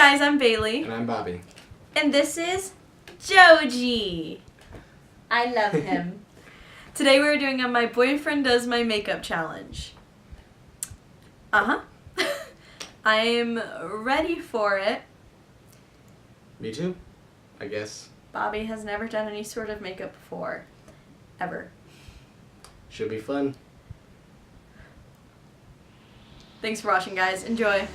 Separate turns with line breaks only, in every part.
guys, I'm Bailey.
And I'm Bobby.
And this is Joji. I love him. Today we're doing a My Boyfriend Does My Makeup challenge. I am ready for it.
Me too, I guess.
Bobby has never done any sort of makeup before. Ever.
Should be fun.
Thanks for watching, guys. Enjoy.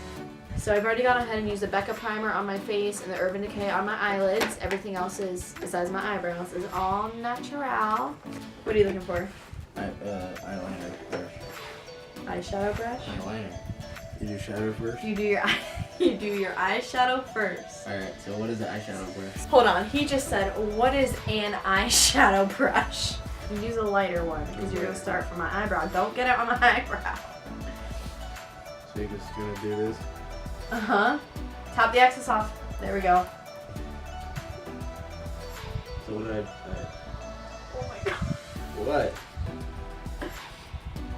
So I've already gone ahead and used the Becca primer on my face and the Urban Decay on my eyelids. Everything else is, besides my eyebrows, is all natural. What are you looking for?
Eyeliner brush.
Eyeshadow brush?
Eyeliner. You do shadow first?
You do your eyeshadow first.
Alright, so what is the eyeshadow brush?
Hold on, he just said, what is an eyeshadow brush? You use a lighter one because you're going to start from my eyebrow. Don't get it on my eyebrow.
So you're just going to do this?
Tap the excess off. There we go.
So what did I...
Oh my god.
What?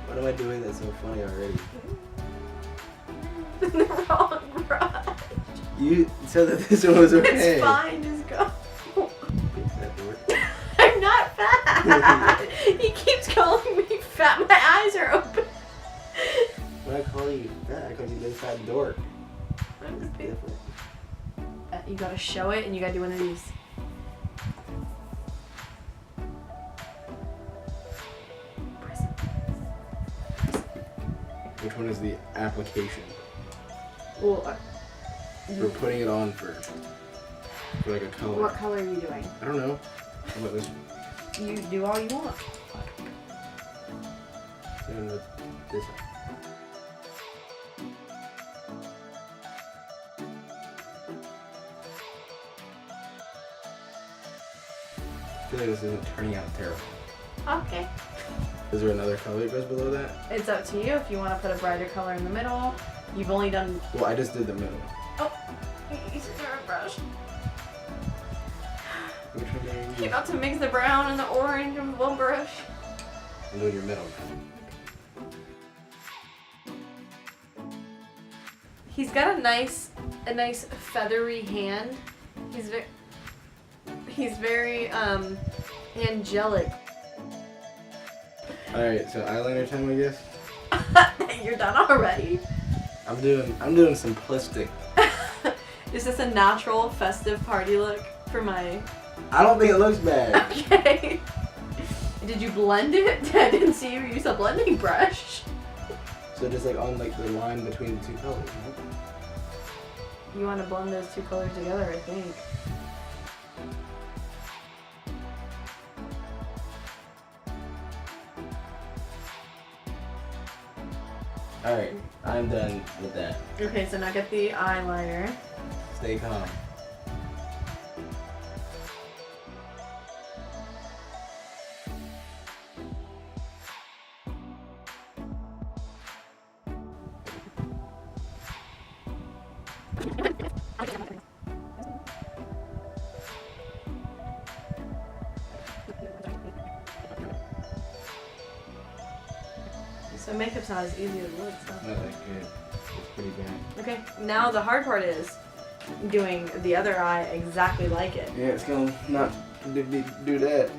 What am I doing that's so funny already?
The wrong brush.
You said that this one was okay.
It's fine, just go.
Fix that door.
I'm not fat. He keeps calling me fat. My eyes are open.
When I call you fat, I call you big fat dork.
I'm just being...
Different.
You gotta show it and you gotta do one of these.
Which one is the application?
Well,
We're putting it on first. For like a color.
what color are you doing?
I don't know. How about this?
You do all you want.
And with this one. I feel like this isn't turning out terrible.
Okay.
Is there another color that goes below that?
It's up to you if you want to put a brighter color in the middle. You've only done...
Well, I just did the middle.
Oh, you used a different brush.
Which one do you use?
You're about to mix the brown and the orange in one brush.
I'm doing your middle now.
He's got a nice feathery hand. He's very angelic.
Alright, so eyeliner time, I guess.
You're done already?
I'm doing simplistic.
Is this a natural festive party look for my...
I don't think it looks bad.
Okay. Did you blend it? I didn't see you use a blending brush.
So just like on like the line between the two colors, right?
You want to blend those two colors together, I think.
Alright, I'm done with that.
Okay, so now get the eyeliner.
Stay calm.
So makeup's not as easy as it looks, huh?
Not that good. It's pretty bad.
Okay, now the hard part is doing the other eye exactly like it.
Yeah, it's gonna not do that.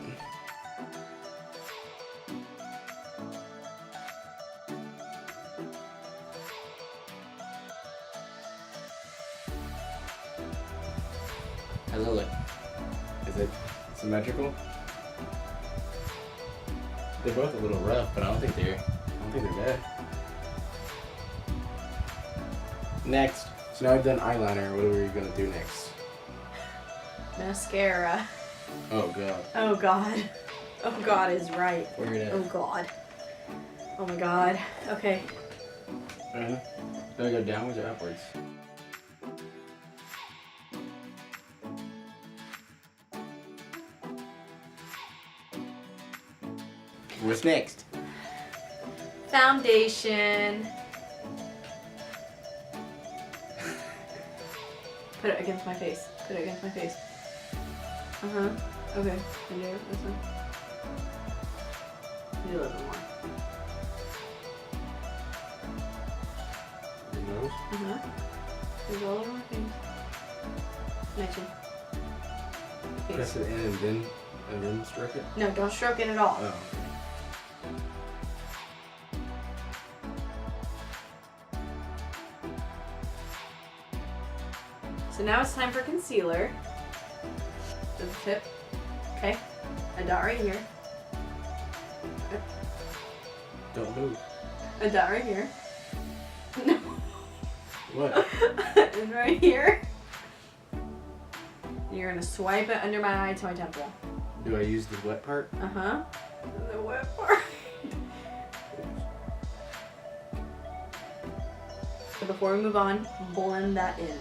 How's it look? Is it symmetrical? They're both a little rough, but I don't think they're bad. Next. So now I've done eyeliner. What are we gonna do next?
Mascara.
Oh god.
Oh god. Oh god is right.
Where it at?
Oh god. Oh my god. Okay.
Do I go downwards or upwards? What's next?
Foundation. Put it against my face. Put it against my face. Okay. And do this one. Do a little bit more.
Your nose?
There's all over my face. My chin.
Press it in and then stroke it?
No, don't stroke it at all.
Oh.
So now it's time for concealer. To the tip. Okay. A dot right here. Okay.
Don't move.
A dot right here. No.
What?
And right here. You're gonna swipe it under my eye to my temple.
Do I use the wet part?
Uh-huh. The wet part. So before we move on, blend that in.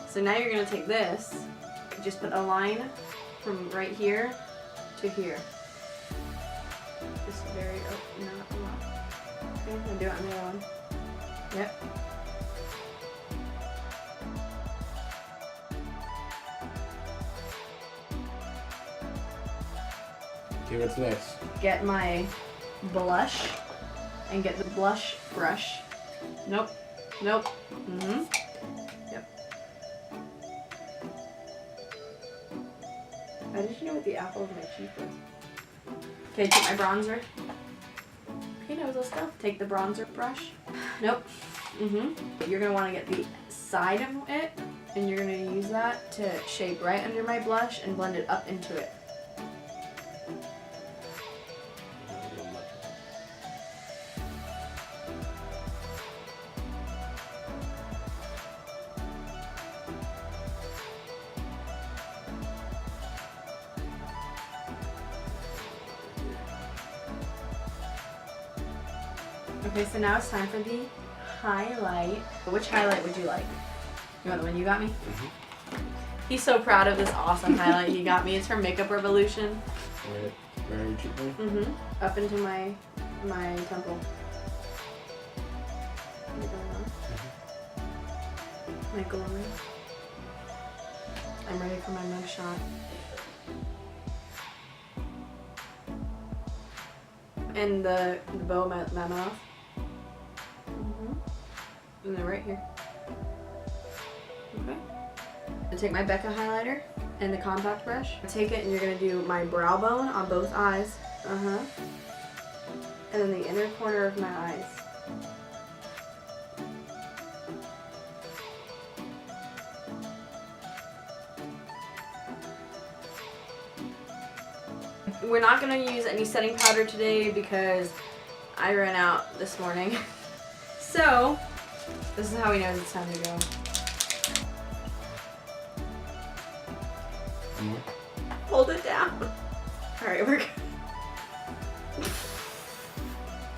So now you're gonna take this, just put a line from right here to here. Just very, oh, not a lot. Okay, I'm gonna do it on the other one. Yep.
Okay, what's next?
Get my blush and get the blush brush. Nope. Nope. Mm-hmm. Yep. How did you know what the apple of my cheek was? Okay, take my bronzer. Okay, nose stuff. Take the bronzer brush. Nope. Mm-hmm. You're gonna want to get the side of it, and you're gonna use that to shape right under my blush and blend it up into it. Okay, so now it's time for the highlight. Which highlight would you like? You want the one you got me?
Mm-hmm.
He's so proud of this awesome highlight he got me. It's from Makeup Revolution.
Where are you cheekbone?
Mm-hmm. Up into my temple. My glowing. I'm ready for my mug shot. And the bow of my mouth. And then right here. Okay. I take my Becca highlighter and the compact brush. Take it and you're gonna do my brow bone on both eyes. And then the inner corner of my eyes. We're not gonna use any setting powder today because I ran out this morning. So, this is how we know it's time to go.
One more?
Hold it down. Alright, we're good.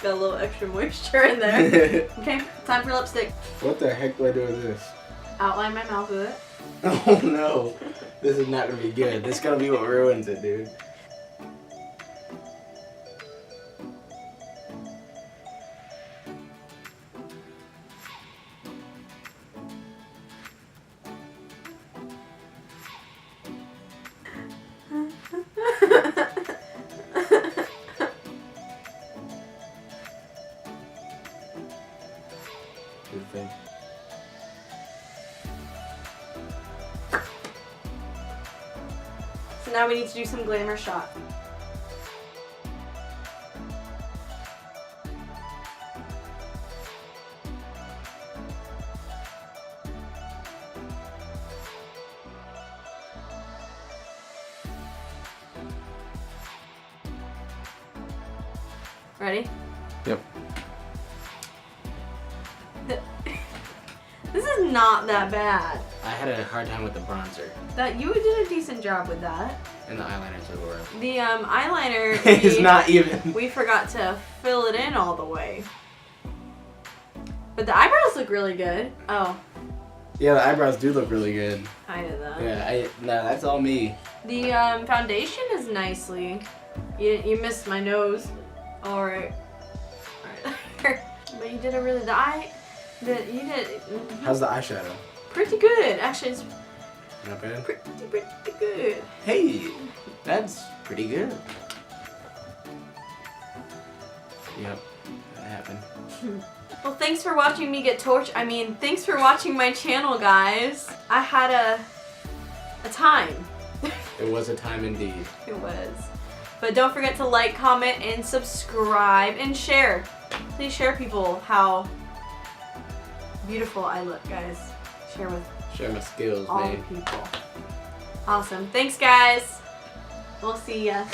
Got a little extra moisture in there. Okay, time for lipstick.
What the heck do I do with this?
Outline my mouth with it.
Oh no. This is not gonna be good. This is gonna be what ruins it, dude. Good thing.
So now we need to do some glamour shot. Ready?
Yep.
This is not that bad.
I had a hard time with the bronzer
That you did a decent job with that.
and the eyeliner to Laura.
The eyeliner,
It's not even.
we forgot to fill it in all the way. But the eyebrows look really good. Oh,
Yeah, the eyebrows do look really good.
I did that.
Yeah, no, that's all me.
The foundation is nicely. You missed my nose. All right. But you did a really you did
How's the eyeshadow?
pretty good. Actually, it's
Not bad?
Pretty good.
Hey, that's pretty good. Yep, that happened.
Well, thanks for watching me get torched. I mean, thanks for watching my channel, guys. I had a time.
It was a time indeed.
It was. But don't forget to like, comment, and subscribe, and share. Please share people how beautiful I look, guys. Share with
Share my skills,
all
man.
people. Awesome. Thanks, guys. We'll see ya.